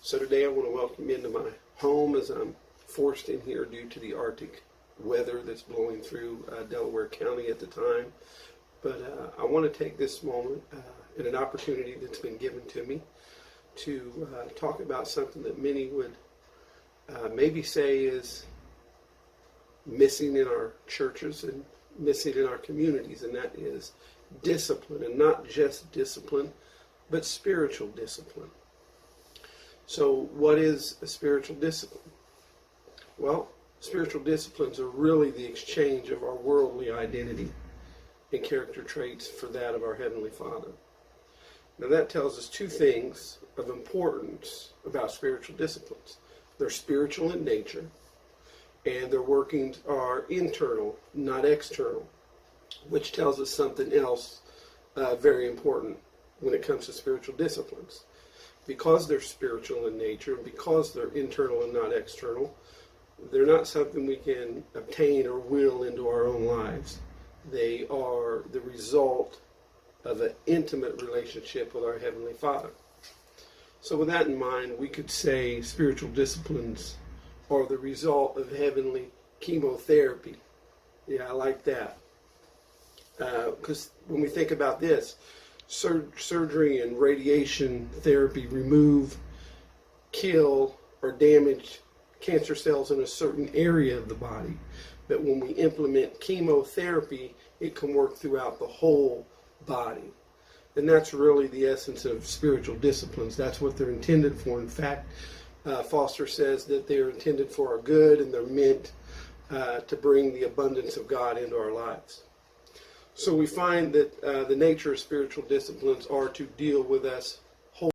So today I want to welcome you into my home as I'm forced in here due to the Arctic weather that's blowing through Delaware County at the time. But I want to take this moment and an opportunity that's been given to me to talk about something that many would maybe say is missing in our churches and missing in our communities, and that is discipline, and not just discipline, but spiritual discipline. So what is a spiritual discipline? Well, spiritual disciplines are really the exchange of our worldly identity and character traits for that of our Heavenly Father. Now that tells us two things of importance about spiritual disciplines. They're spiritual in nature, and their workings are internal, not external, which tells us something else very important when it comes to spiritual disciplines. Because they're spiritual in nature, and because they're internal and not external, they're not something we can obtain or will into our own lives. They are the result of an intimate relationship with our Heavenly Father. So with that in mind, we could say spiritual disciplines are the result of heavenly chemotherapy. Yeah, I like that. Because when we think about this, surgery and radiation therapy remove, kill, or damage cancer cells in a certain area of the body. But when we implement chemotherapy, it can work throughout the whole body. And that's really the essence of spiritual disciplines. That's what they're intended for. In fact, Foster says that they're intended for our good, and they're meant to bring the abundance of God into our lives. So we find that the nature of spiritual disciplines are to deal with us whole.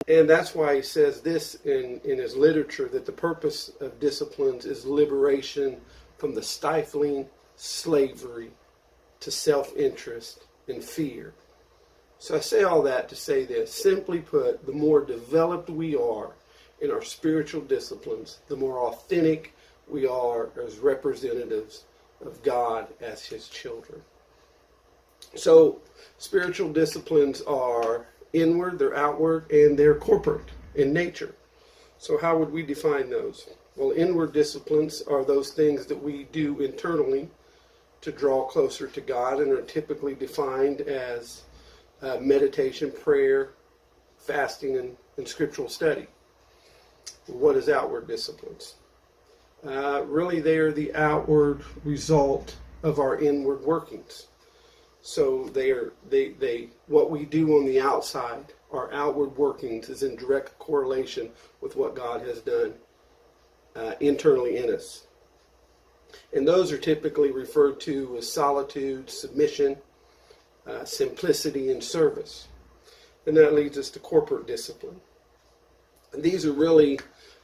And that's why he says this in his literature, that the purpose of disciplines is liberation from the stifling slavery to self-interest and fear. So I say all that to say this. Simply put, the more developed we are in our spiritual disciplines, the more authentic we are as representatives of God as His children. So spiritual disciplines are inward, they're outward, and they're corporate in nature. So how would we define those? Well, inward disciplines are those things that we do internally to draw closer to God, and are typically defined as meditation, prayer, fasting, and scriptural study. What is outward disciplines? Really, they are the outward result of our inward workings. So what we do on the outside, our outward workings, is in direct correlation with what God has done internally in us. And those are typically referred to as solitude, submission, simplicity, and service. And that leads us to corporate discipline. And these are really,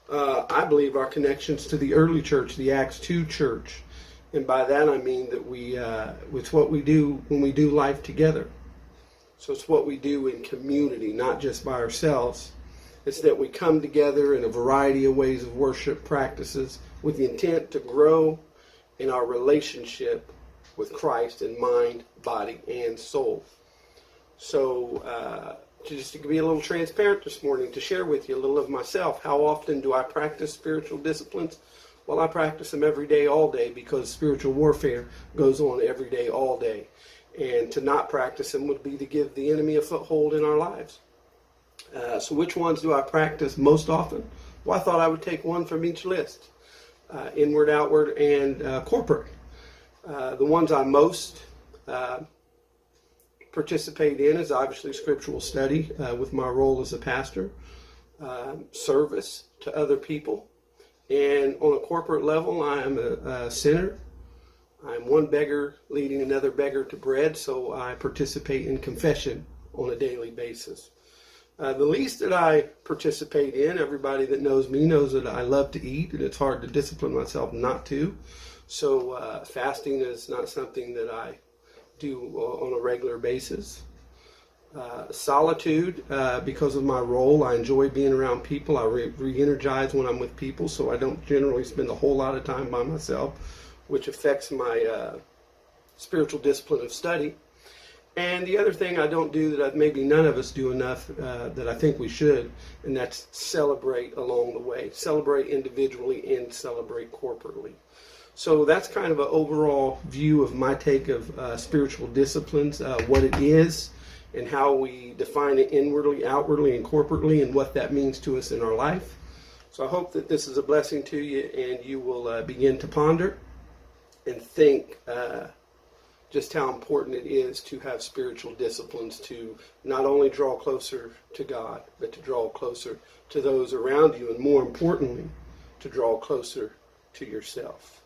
I believe, our connections to the early church, the Acts 2 church. And by that I mean that it's what we do when we do life together. So it's what we do in community, not just by ourselves. It's that we come together in a variety of ways of worship practices with the intent to grow in our relationship with Christ in mind, body, and soul. So just to be a little transparent this morning, to share with you a little of myself. How often do I practice spiritual disciplines? Well, I practice them every day, all day, because spiritual warfare goes on every day, all day. And to not practice them would be to give the enemy a foothold in our lives. So which ones do I practice most often? Well, I thought I would take one from each list. Inward, outward, and corporate. The ones I most participate in is obviously scriptural study with my role as a pastor, service to other people, and on a corporate level, I am a sinner. I'm one beggar leading another beggar to bread, so I participate in confession on a daily basis. The least that I participate in, everybody that knows me knows that I love to eat, and it's hard to discipline myself not to. So fasting is not something that I do on a regular basis. Solitude, because of my role. I enjoy being around people. I re-energize when I'm with people, so I don't generally spend a whole lot of time by myself, which affects my spiritual discipline of study. And the other thing I don't do that maybe none of us do enough that I think we should, and that's celebrate along the way. Celebrate individually and celebrate corporately. So that's kind of an overall view of my take of spiritual disciplines, what it is, and how we define it inwardly, outwardly, and corporately, and what that means to us in our life. So I hope that this is a blessing to you, and you will begin to ponder and think just how important it is to have spiritual disciplines to not only draw closer to God, but to draw closer to those around you, and more importantly, to draw closer to yourself.